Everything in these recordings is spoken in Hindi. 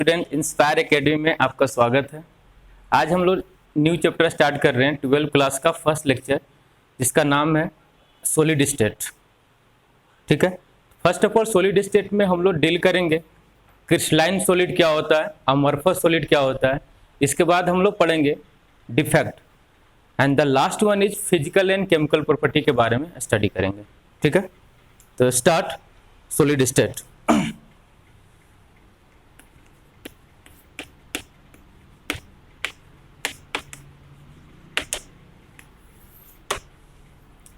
स्टूडेंट इंस्पायर एकेडमी में आपका स्वागत है। आज हम लोग न्यू चैप्टर स्टार्ट कर रहे हैं 12th क्लास का फर्स्ट लेक्चर, जिसका नाम है सॉलिड स्टेट। ठीक है, first of all solid state में हम लोग डील करेंगे क्रिस्टलाइन सॉलिड क्या होता है, अमॉर्फस सॉलिड क्या होता है। इसके बाद हम लोग पढ़ेंगे defect and the last one is physical and chemical property के बारे में स्टडी करेंगे। ठीक है, तो start solid state.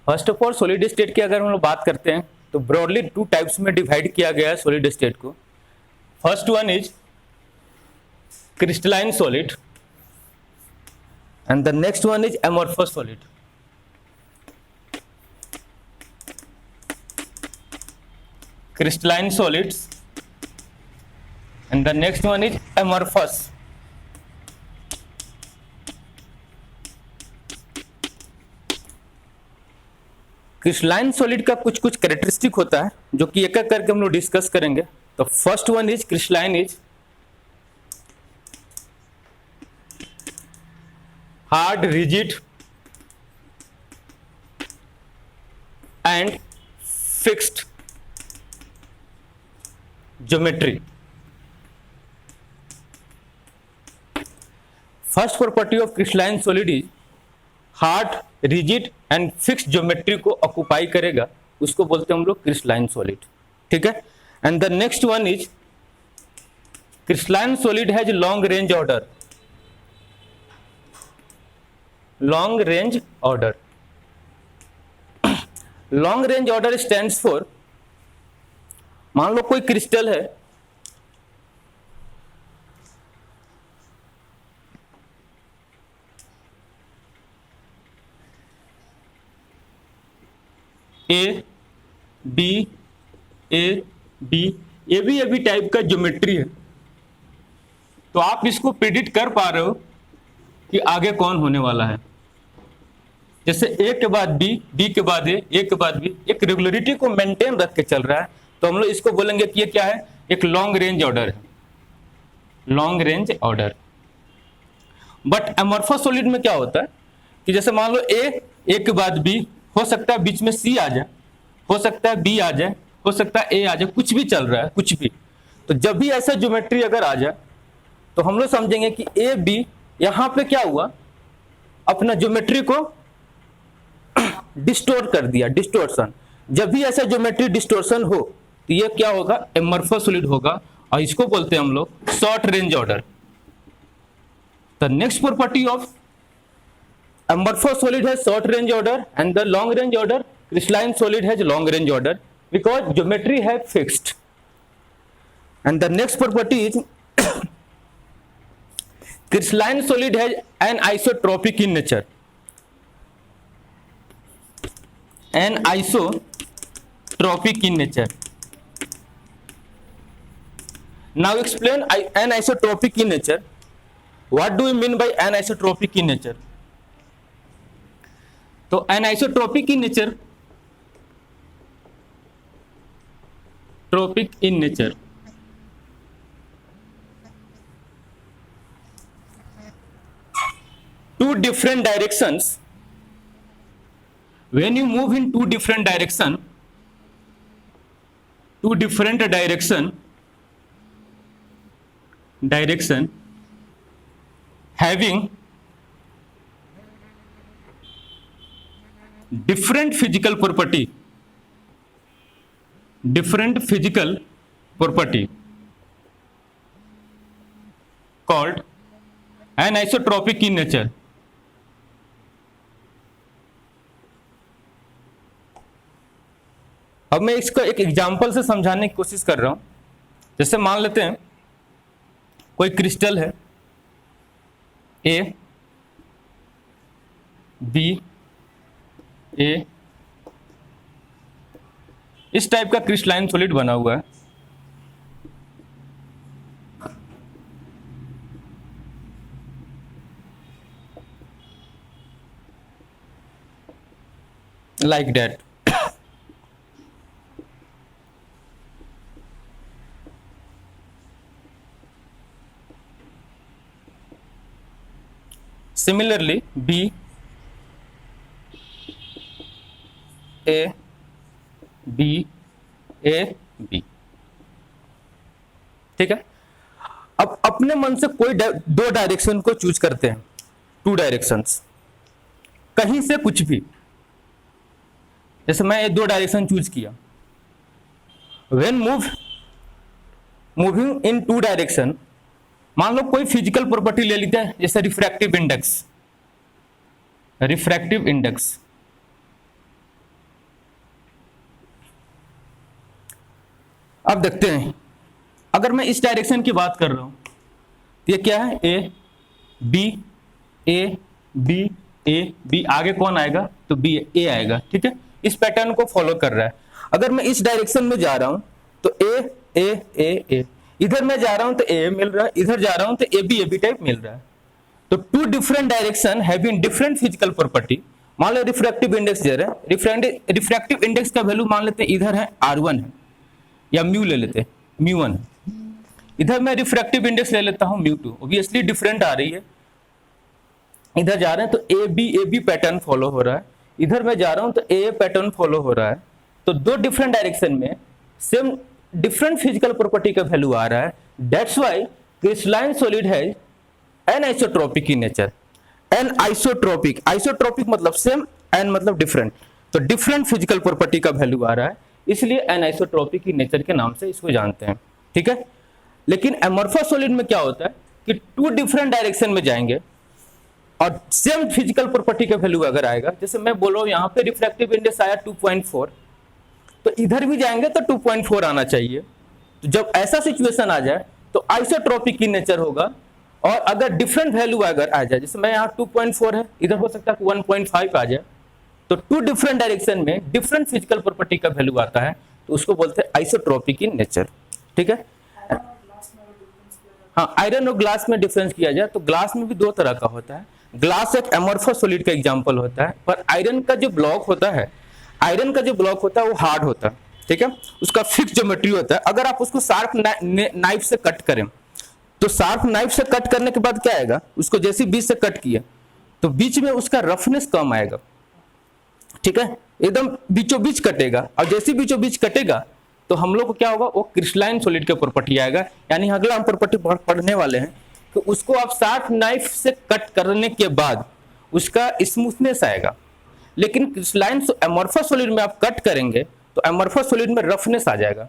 First of all solid state की अगर हम लोग बात करते हैं तो ब्रॉडली टू टाइप्स में डिवाइड किया गया है सॉलिड स्टेट को। First one is crystalline solid and the next one is amorphous solid. Crystalline solids and the next one is amorphous. Crystalline solid का कुछ कुछ कैरेक्टरिस्टिक होता है जो कि एक एक करके हम लोग डिस्कस करेंगे। तो first one is crystalline is hard, rigid and fixed geometry. First property of crystalline solid is hard, rigid and fixed geometry को ऑक्युपाई करेगा, उसको बोलते हैं हम लोग क्रिस्टलाइन सॉलिड। ठीक है, and the next one is crystalline solid has long range order. Long range order, long range order stands for, मान लो कोई क्रिस्टल है, ए बी ए बी, ये भी टाइप का ज्योमेट्री है, तो आप इसको प्रिडिक्ट कर पा रहे हो कि आगे कौन होने वाला है। जैसे ए के बाद बी, बी के बाद ए के बाद बी, एक रेगुलरिटी को मेंटेन रख के चल रहा है, तो हम लोग इसको बोलेंगे कि ये क्या है, एक लॉन्ग रेंज ऑर्डर है, long range order. But amorphous solid में क्या होता है कि जैसे मान लो ए के बाद बी, हो सकता है बीच में सी आ जाए, हो सकता है बी आ जाए, हो सकता है ए आ जाए, कुछ भी चल रहा है, कुछ भी। तो जब भी ऐसा ज्योमेट्री अगर आ जाए तो हम लोग समझेंगे कि ए बी यहां पे क्या हुआ, अपना ज्योमेट्री को डिस्टोर्ट कर दिया, डिस्टोर्शन। जब भी ऐसा ज्योमेट्री डिस्टोर्शन हो तो ये क्या होगा, एमॉर्फस सॉलिड होगा, और इसको बोलते हैं हम लोग short range order. The next property of amorphous solid has short range order and the long range order crystalline solid has long range order because geometry have fixed. And the next property is crystalline solid has an isotropic in nature. An isotropic in nature. Now explain anisotropic in nature. What do we mean by anisotropic in nature? तो anisotropic in nature, tropic in nature, two different directions, when you move in two different direction, two different direction having different physical property called anisotropic in nature. अब मैं इसको एक एग्जांपल से समझाने की कोशिश कर रहा हूं। जैसे मान लेते हैं कोई क्रिस्टल है ए बी ए, इस टाइप का क्रिस्टलाइन सॉलिड बना हुआ है। Like that. Similarly B A B A B. ठीक है, अब अपने मन से कोई दो डायरेक्शन को चूज करते हैं, टू डायरेक्शंस, कहीं से कुछ भी। जैसे मैं ये दो डायरेक्शन चूज किया, when moving in two direction, मान लो कोई फिजिकल प्रॉपर्टी ले लेते हैं, जैसे रिफ्रैक्टिव इंडेक्स। रिफ्रैक्टिव इंडेक्स अब देखते हैं, अगर मैं इस डायरेक्शन की बात कर रहा हूं तो ये क्या है, A B A B A B, आगे कौन आएगा तो बी ए आएगा। ठीक है, इस पैटर्न को फॉलो कर रहा है। अगर मैं इस डायरेक्शन में जा रहा हूं तो ए ए ए ए, इधर मैं जा रहा हूं तो ए मिल रहा है, इधर जा रहा हूं तो ए बी टाइप मिल रहा है। तो two different direction having different physical property. मान लो रिफ्रैक्टिव इंडेक्स दे रहे हैं, रिफ्रैक्टिव इंडेक्स का वैल्यू मान लेते हैं इधर है R1 है, या म्यू ले लेते हैं, μ1। इधर मैं रिफ्रैक्टिव इंडेक्स ले लेता हूं μ2, ऑब्वियसली डिफरेंट आ रही है। इधर जा रहे हैं तो ए बी पैटर्न फॉलो हो रहा है, इधर मैं जा रहा हूं तो ए पैटर्न फॉलो हो रहा है। तो दो डिफरेंट डायरेक्शन में सेम डिफरेंट फिजिकल प्रॉपर्टी का वैल्यू आ रहा है। That's why crystalline solid has anisotropic in nature. Anisotropic, isotropic मतलब सेम, एन मतलब डिफरेंट, तो डिफरेंट फिजिकल प्रॉपर्टी का वैल्यू आ रहा है, इसलिए एनआइसोट्रोपिक इन नेचर के नाम से इसको जानते हैं। ठीक है, लेकिन एमॉर्फस सॉलिड में क्या होता है कि टू डिफरेंट डायरेक्शन में जाएंगे और सेम फिजिकल प्रॉपर्टी का वैल्यू अगर आएगा, जैसे मैं बोल रहा हूं यहां पे रिफ्रैक्टिव इंडेक्स आया 2.4, तो इधर भी जाएंगे तो 2.4 आना चाहिए। तो जब ऐसा सिचुएशन आ जाए तो आइसोट्रोपिक इन नेचर होगा। और अगर डिफरेंट वैल्यू अगर आ जाए, जैसे मैं यहाँ 2.4 है, इधर हो सकता है 1.5 आ जाए, तो टू डिफरेंट डायरेक्शन में डिफरेंट फिजिकल प्रॉपर्टी का वैल्यू आता है, तो उसको बोलते हैं आइसोट्रोपिक इन नेचर। ठीक है, हाँ, आयरन और ग्लास में डिफरेंस किया जाए तो ग्लास में भी दो तरह का होता है। ग्लास एक एमॉर्फस सॉलिड का एग्जांपल होता है, पर आयरन का जो ब्लॉक होता है, आयरन का जो ब्लॉक होता है वो हार्ड होता है। ठीक है, उसका फिक्स ज्योमेट्री होता है। अगर आप उसको शार्प नाइफ से कट करें, तो शार्प नाइफ से कट करने के बाद क्या आएगा, उसको जैसे बीच से कट किया तो बीच में उसका रफनेस कम आएगा। ठीक है, एकदम बीचों बीच कटेगा, और जैसे बीचों बीच कटेगा तो हम लोग को क्या होगा, वो क्रिस्टलाइन सॉलिड का प्रॉपर्टी आएगा। यानी अगला हम प्रॉपर्टी पढ़ने वाले हैं कि उसको आप शार्प नाइफ से कट करने के बाद उसका स्मूथनेस आएगा। लेकिन क्रिस्टलाइन एमॉर्फस सॉलिड में आप कट करेंगे तो एमॉर्फस सॉलिड में रफनेस आ जाएगा।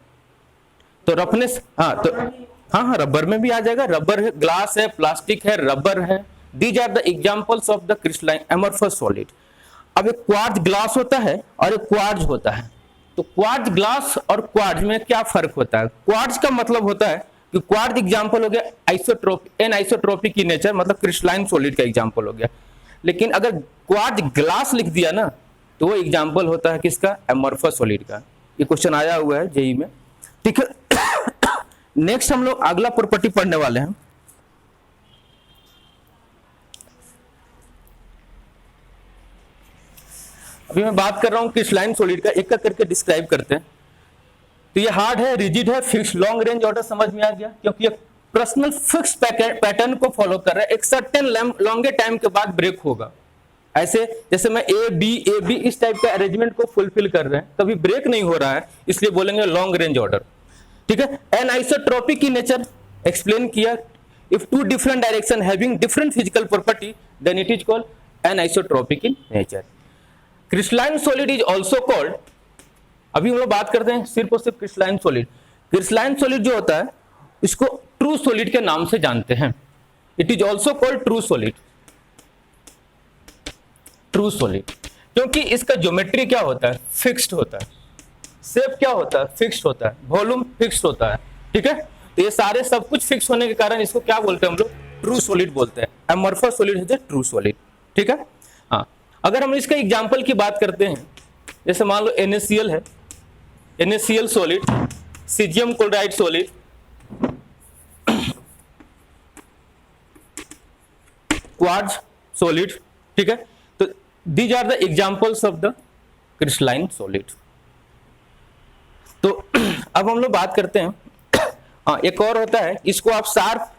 तो रफनेस, हाँ, रबर में भी आ जाएगा। रबर है, ग्लास है, प्लास्टिक है, रबर है, these are the examples of the crystalline amorphous solid. अब एक क्वार्ट्ज ग्लास होता है और एक क्वार्ट्ज होता है। तो क्वार्ट्ज ग्लास और क्वार्ट्ज में क्या फर्क होता है? क्वार्ट्ज का मतलब होता है कि क्वार्ट्ज एग्जांपल हो गया एनाइसोट्रोपिक इन नेचर, मतलब क्रिस्टलाइन सॉलिड का एग्जांपल हो गया। लेकिन अगर क्वार्ट्ज ग्लास लिख दिया ना तो वो एग्जांपल होता है किसका, एमॉर्फस सॉलिड का। ये क्वेश्चन आया हुआ है जेईई में। ठीक है, नेक्स्ट हम लोग अगला प्रॉपर्टी पढ़ने वाले हैं। अभी मैं बात कर रहा हूं क्रिस्टलाइन सॉलिड का, एक एक करके डिस्क्राइब करते हैं। तो ये हार्ड है, रिजिड है, फिक्स, लॉन्ग रेंज ऑर्डर समझ में आ गया, क्योंकि ये पर्सनल फिक्स पैटर्न को फॉलो कर रहा है। एक सर्टेन लॉन्गे टाइम के बाद ब्रेक होगा। ऐसे जैसे मैं ए बी इस टाइप के अरेंजमेंट को फुलफिल कर रहे हैं, कभी ब्रेक नहीं हो रहा है, इसलिए बोलेंगे लॉन्ग रेंज ऑर्डर। ठीक है, एनाइसोट्रोपिक इन नेचर एक्सप्लेन किया। If two different direction having different physical property then it is called anisotropic in nature. Crystalline solid is also called, अभी हम लोग बात करते हैं सिर्फ और सिर्फ क्रिस्टलाइन सॉलिड। क्रिस्टलाइन सॉलिड जो होता है इसको ट्रू सॉलिड के नाम से जानते हैं। It is also called true solid. True solid क्योंकि इसका ज्योमेट्री क्या होता है, फिक्स्ड होता है। शेप क्या होता है, फिक्स्ड होता है। वॉल्यूम फिक्स्ड होता है। ठीक है, तो ये सारे सब कुछ फिक्स होने के कारण इसको क्या बोलते हैं हम लोग, ट्रू सॉलिड बोलते हैं। एमॉर्फस सॉलिड है ट्रू सॉलिड। ठीक है, हाँ, अगर हम इसका एग्जांपल की बात करते हैं, जैसे मान लो NaCl है, NaCl solid, caesium chloride solid, quartz solid. ठीक है, तो these are the examples of the crystalline solid. तो अब हम लोग बात करते हैं, हाँ, एक और होता है, इसको आप शार्प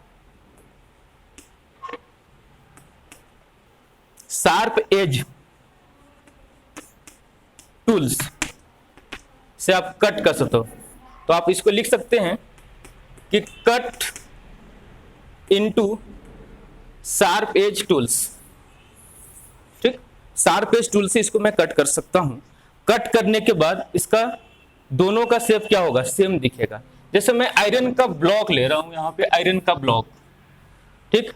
शार्प एज टूल्स से आप कट कर सकते हो। तो आप इसको लिख सकते हैं कि cut into sharp edge tools. ठीक, शार्प एज टूल से इसको मैं कट कर सकता हूं। कट करने के बाद इसका दोनों का शेप क्या होगा, सेम दिखेगा। जैसे मैं आयरन का ब्लॉक ले रहा हूं, यहां पे आयरन का ब्लॉक, ठीक।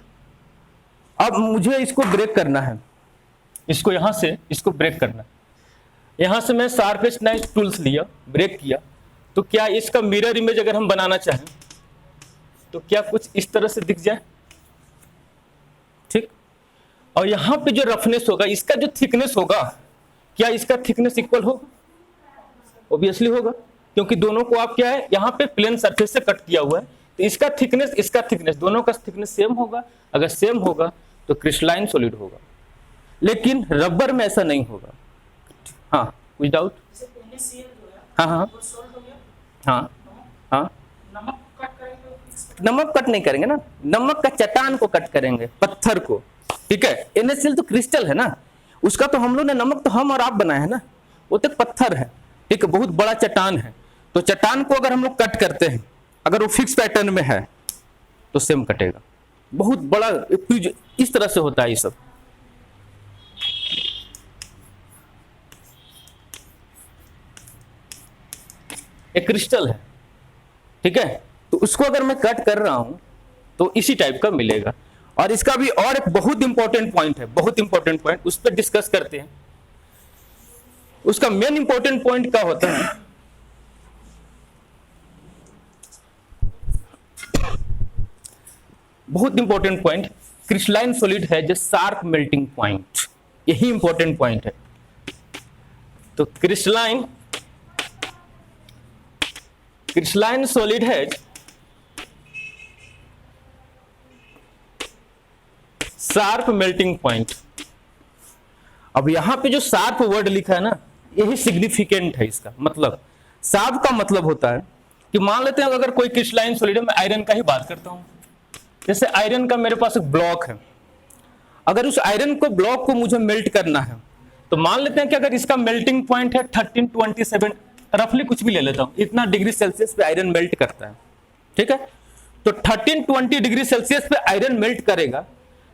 अब मुझे इसको ब्रेक करना है, इसको यहां से इसको ब्रेक करना है। यहां से मैं शार्प एज नाइफ टूल्स लिया, ब्रेक किया, तो क्या इसका मिरर इमेज अगर हम बनाना चाहें तो क्या कुछ इस तरह से दिख जाए, ठीक। और यहां पे जो रफनेस होगा, इसका जो थिकनेस होगा, क्या इसका थिकनेस इक्वल होगा? ऑब्वियसली होगा, क्योंकि दोनों को आप क्या है, यहां पे प्लेन सरफेस से कट किया हुआ है, तो इसका थिकनेस दोनों का थिकनेस सेम होगा। अगर सेम होगा तो क्रिस्टलाइन सॉलिड होगा। लेकिन रबर में ऐसा नहीं होगा। हाँ, कुछ डाउट? हाँ हाँ हाँ हाँ, नमक कट नहीं करेंगे ना, नमक का चट्टान को कट करेंगे, पत्थर को, ठीक है। NaCl तो क्रिस्टल है ना, उसका तो हम लोग ने, नमक तो हम और आप बनाए हैं ना, वो तो पत्थर है, ठीक है, बहुत बड़ा चट्टान है। तो चट्टान को अगर हम लोग कट करते हैं, अगर वो फिक्स पैटर्न में है तो सेम कटेगा। बहुत बड़ा इस तरह से होता है ये सब। एक क्रिस्टल है, ठीक है, तो उसको अगर मैं कट कर रहा हूं तो इसी टाइप का मिलेगा। और इसका भी और एक बहुत इंपॉर्टेंट पॉइंट है, बहुत इंपॉर्टेंट पॉइंट, उस पर डिस्कस करते हैं। उसका मेन इंपॉर्टेंट पॉइंट क्या होता है, बहुत इंपॉर्टेंट पॉइंट, क्रिस्टलाइन सॉलिड है जो शार्प मेल्टिंग पॉइंट, यही इंपॉर्टेंट पॉइंट है। तो क्रिस्टलाइन सॉलिड है शार्प मेल्टिंग पॉइंट। अब यहां पे जो शार्प वर्ड लिखा है ना, यही सिग्निफिकेंट है इसका मतलब। शार्प का मतलब होता है कि मान लेते हैं अगर कोई क्रिस्टलाइन सॉलिड है, मैं आयरन का ही बात करता हूं, जैसे आयरन का मेरे पास एक ब्लॉक है, अगर उस आयरन को ब्लॉक को मुझे मेल्ट करना है, तो मान लेते हैं कि अगर इसका मेल्टिंग पॉइंट है 1327, रफली कुछ भी ले लेता हूं, इतना डिग्री सेल्सियस पे आयरन मेल्ट करता है, ठीक है। तो 1320 डिग्री सेल्सियस पे आयरन मेल्ट करेगा।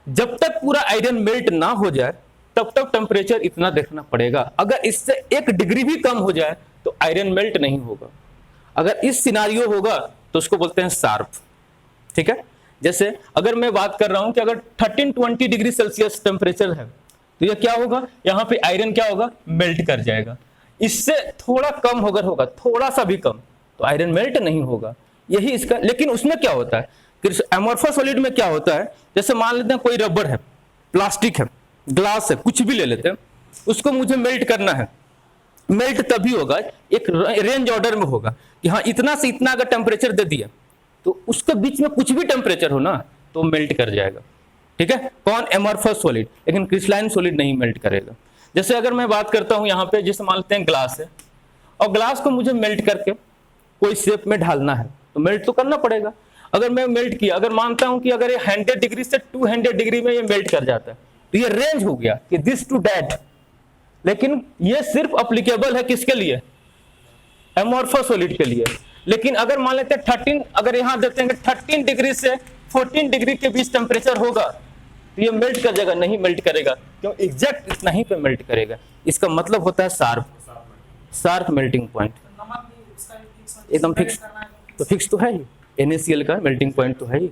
जब तक पूरा आयरन मेल्ट ना हो जाए तब तक टेम्परेचर इतना देखना पड़ेगा। अगर इससे 1 डिग्री भी कम हो जाए तो आयरन मेल्ट नहीं होगा। अगर इस सिनारियो होगा तो उसको बोलते हैं शार्प, ठीक है। जैसे अगर मैं बात कर रहा हूं कि अगर 1320 डिग्री सेल्सियस टेम्परेचर है, तो यह क्या होगा, यहां पे आयरन क्या होगा, मेल्ट कर जाएगा। इससे थोड़ा कम अगर होगा, थोड़ा सा भी कम, तो आयरन मेल्ट नहीं होगा। यही इसका, लेकिन उसमें क्या होता है, एमोर्फस सॉलिड में क्या होता है, जैसे मान लेते हैं कोई रबर है, प्लास्टिक है, ग्लास है, कुछ भी ले लेते हैं, उसको मुझे मेल्ट करना है। मेल्ट तभी होगा, एक रेंज ऑर्डर में होगा कि हाँ इतना से इतना अगर टेम्परेचर दे दिया तो उसके बीच में कुछ भी टेम्परेचर हो ना तो मेल्ट कर जाएगा, ठीक है। कौन, एमोर्फस सॉलिड। लेकिन क्रिस्टलाइन सॉलिड नहीं मेल्ट करेगा। जैसे अगर मैं बात करता हूं यहाँ पे, जैसे मान लेते हैं ग्लास है, और ग्लास को मुझे मेल्ट करके कोई शेप में ढालना है, तो मेल्ट तो करना पड़ेगा। अगर मैं मेल्ट किया, अगर मानता हूं कि अगर ये 100 डिग्री से 200 डिग्री में ये मेल्ट कर जाता है, तो ये रेंज हो गया कि दिस टू दैट। लेकिन ये सिर्फ अप्लीकेबल है किसके लिए, एमोर्फस सॉलिड के लिए। लेकिन अगर मान लेते हैं 13, अगर यहां देते हैं 13 डिग्री से 14 डिग्री के बीच टेम्परेचर होगा, तो ये मेल्ट कर जाएगा, नहीं मेल्ट करेगा। क्यों, एग्जैक्ट इतना ही पे मेल्ट करेगा। इसका मतलब होता है शार्प मेल्टिंग पॉइंट, एकदम फिक्स। तो फिक्स तो है ही, NaCl का मेल्टिंग पॉइंट तो है ही,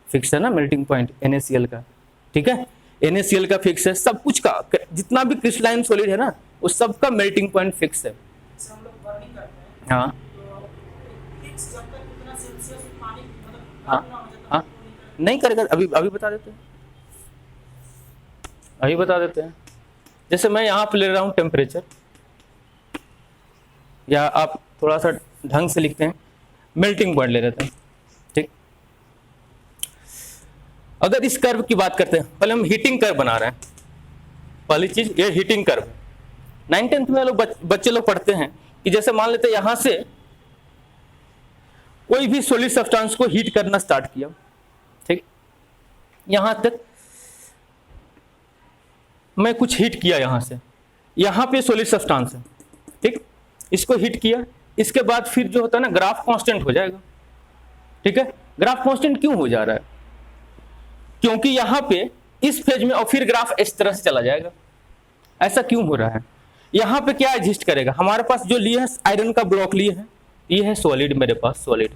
फिक्स है ना मेल्टिंग पॉइंट NaCl का, ठीक है। NaCl का फिक्स है, सब कुछ का, जितना भी क्रिस्टलाइन सॉलिड है ना, उस सब का मेल्टिंग पॉइंट फिक्स है। हाँ हाँ हाँ, नहीं करेगा, अभी बता देते हैं, अभी बता देते हैं। जैसे मैं यहाँ पे ले रहा हूँ टेम्परेचर, या आप थोड़ा सा ढंग से लिखते हैं, मेल्टिंग पॉइंट ले लेते हैं, ठीक। अगर इस कर्व की बात करते हैं, पहले हम हीटिंग कर्व बना रहे हैं। पहली चीज ये हीटिंग कर्व, 9th में लोग बच्चे लोग पढ़ते हैं कि जैसे मान लेते हैं यहां से कोई भी सॉलिड सब्सटेंस को हीट करना स्टार्ट किया, ठीक, यहां तक मैं कुछ हीट किया यहाँ से, यहाँ पे सॉलिड सब्सटेंस है, ठीक, इसको हीट किया, इसके बाद फिर जो होता है ना ग्राफ कांस्टेंट हो जाएगा, ठीक है। ग्राफ कांस्टेंट क्यों हो जा रहा है? क्योंकि यहाँ पे इस फेज में और फिर ग्राफ इस तरह से चला जाएगा। ऐसा क्यों हो रहा है? यहाँ पे क्या एग्जिस्ट करेगा? हमारे पास जो लिए है आयरन का ब्लॉक लिए है, ये है सॉलिड, मेरे पास सॉलिड।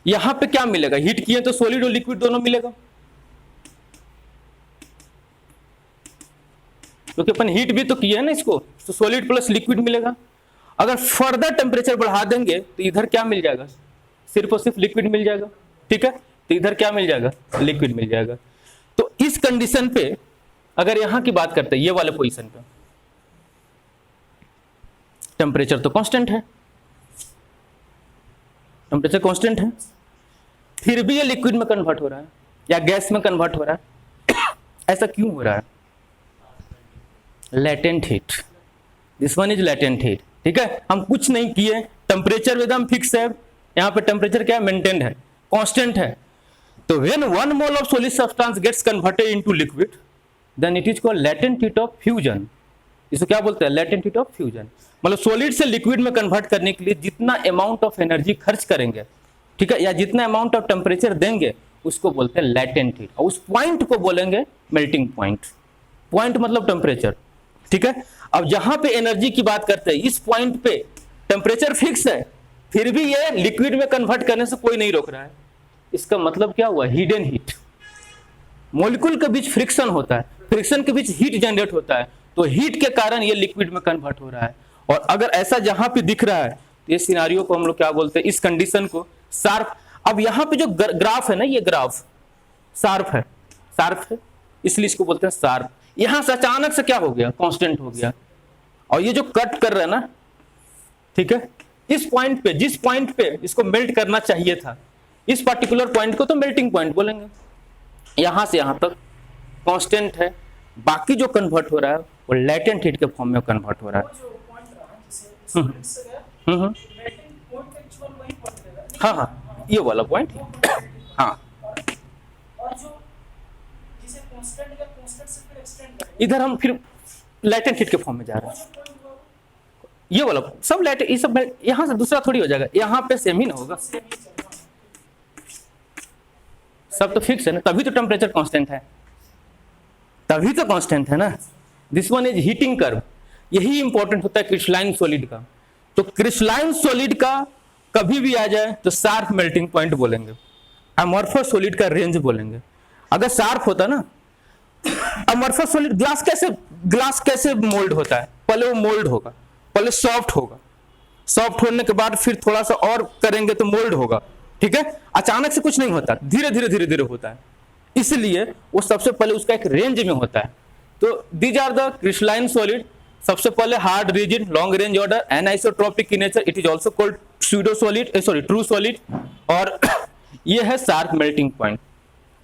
यहाँ पे क्या मिलेगा? हीट किए तो सॉलिड और लिक्विड दोनों मिलेगा, क्योंकि अपन हीट भी तो किए है ना इसको, तो सॉलिड प्लस लिक्विड मिलेगा। अगर फर्दर टेम्परेचर बढ़ा देंगे तो इधर क्या मिल जाएगा? सिर्फ और सिर्फ लिक्विड मिल जाएगा, ठीक है। तो इधर क्या मिल जाएगा? लिक्विड मिल जाएगा। तो इस कंडीशन पे अगर यहां की बात करते हैं, ये वाले पोजीशन पे टेम्परेचर तो कांस्टेंट है, टेम्परेचर कांस्टेंट है, फिर भी ये लिक्विड में कन्वर्ट हो रहा है या गैस में कन्वर्ट हो रहा है। ऐसा क्यों हो रहा है? Latent heat, this one is latent heat, ठीक है। हम कुछ नहीं किए, टेम्परेचर एकदम फिक्स है, यहाँ पे टेम्परेचर क्या है? मेंटेन्ड है, कांस्टेंट है। तो when 1 mole of solid substance gets converted into liquid, then it is called latent heat of fusion. इसको क्या बोलते हैं? Latent heat of fusion. मतलब सॉलिड से लिक्विड में कन्वर्ट करने के लिए जितना अमाउंट ऑफ एनर्जी खर्च करेंगे, ठीक है, या जितना अमाउंट ऑफ टेम्परेचर देंगे, उसको बोलते हैं लेटेंट हीट, और उस पॉइंट को बोलेंगे मेल्टिंग पॉइंट। पॉइंट मतलब टेम्परेचर, ठीक है। अब जहां पे एनर्जी की बात करते हैं, इस पॉइंट पे टेम्परेचर फिक्स है, फिर भी ये लिक्विड में कन्वर्ट करने से कोई नहीं रोक रहा है। इसका मतलब क्या हुआ? Hidden heat. मॉलिक्यूल के बीच फ्रिक्शन होता है, फ्रिक्शन के बीच हीट जनरेट होता है, तो हीट के कारण ये लिक्विड में कन्वर्ट हो रहा है। और अगर ऐसा जहां पे दिख रहा है, तो ये सिनारियो को हम लोग क्या बोलते हैं? इस कंडीशन को शार्प। अब यहाँ पे जो ग्राफ है ना, ये ग्राफ शार्प है, शार्प है, इसलिए इसको बोलते हैं शार्प। यहां से अचानक से क्या हो गया? कांस्टेंट हो गया। और ये जो कट कर रहा है ना, ठीक है, इस पॉइंट पे, जिस पॉइंट पे इसको मेल्ट करना चाहिए था, इस पर्टिकुलर पॉइंट को तो मेल्टिंग पॉइंट बोलेंगे। यहां से यहां तक कांस्टेंट है, बाकी जो कन्वर्ट हो रहा है वो लेटेंट हीट के फॉर्म में कन्वर्ट हो रहा है। हाँ हाँ, ये वाला पॉइंट, हाँ, इधर हम फिर लेटेंट हीट के फॉर्म में जा रहे हैं। ये वाला सब लेटेंट, ये सब यहां से दूसरा थोड़ी हो जाएगा, यहां पे सेम ही ना होगा, सब तो फिक्स है ना, तभी तो टेम्परेचर कांस्टेंट है, तभी तो कांस्टेंट है ना। This one is heating curve. यही इंपॉर्टेंट होता है क्रिस्टलाइन सॉलिड का। तो क्रिस्टलाइन सॉलिड का कभी भी आ जाए तो शार्प मेल्टिंग पॉइंट बोलेंगे, अमॉर्फस सॉलिड का रेंज बोलेंगे। अगर शार्प होता ना, अमॉर्फस सॉलिड, ग्लास कैसे मोल्ड होता है? पहले वो मोल्ड होगा, पहले सॉफ्ट होगा, सॉफ्ट होने के बाद फिर थोड़ा सा और करेंगे तो मोल्ड होगा, ठीक है। अचानक से कुछ नहीं होता, धीरे धीरे धीरे धीरे होता है, इसलिए वो सबसे पहले उसका एक रेंज में होता है। तो these are the crystalline solid. सबसे पहले hard, rigid, long range order, anisotropic in nature, it is also called pseudo solid, sorry true solid, और ये है शार्प मेल्टिंग पॉइंट,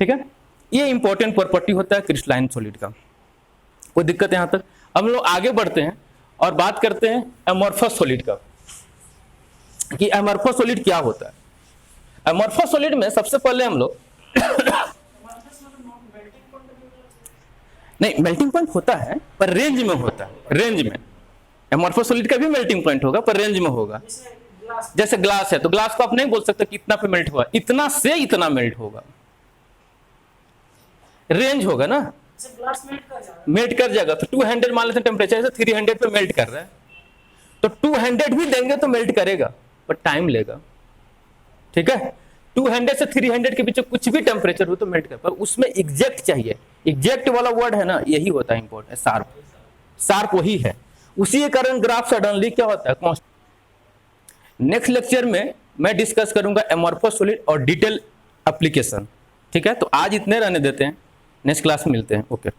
ठीक है। ये इंपॉर्टेंट प्रॉपर्टी होता है क्रिस्टलाइन सॉलिड का। कोई दिक्कत है यहां तक? अब हम लोग आगे बढ़ते हैं और बात करते हैं अमॉर्फस सॉलिड का, कि अमॉर्फस सॉलिड क्या होता है। अमॉर्फस सॉलिड में सबसे पहले हम लोग नहीं, मेल्टिंग पॉइंट होता है पर रेंज में होता है, रेंज में। अमॉर्फस सॉलिड का भी मेल्टिंग पॉइंट होगा पर रेंज में होगा। जैसे ग्लास है तो ग्लास को आप नहीं बोल सकते कितना पे मेल्ट हुआ, इतना से इतना मेल्ट होगा, रेंज होगा ना, मेल्ट कर जाएगा। तो 200 मान लेते हैं टेम्परेचर से 300 पे मेल्ट कर रहा है, तो 200 भी देंगे तो मेल्ट करेगा, पर टाइम लेगा, ठीक है। 200 से 300 के बीच कुछ भी टेम्परेचर हो तो मेल्ट कर, पर उसमें एग्जैक्ट चाहिए। एग्जैक्ट वाला वर्ड है ना, यही होता है इंपॉर्टेंट, शार्प। शार्प वही है, उसी के कारण ग्राफ सडनली क्या होता है? नेक्स्ट लेक्चर में मैं डिस्कस करूंगा अमॉर्फस सॉलिड और डिटेल एप्लीकेशन, ठीक है। तो आज इतने रहने देते हैं, नेक्स्ट क्लास में मिलते हैं, ओके।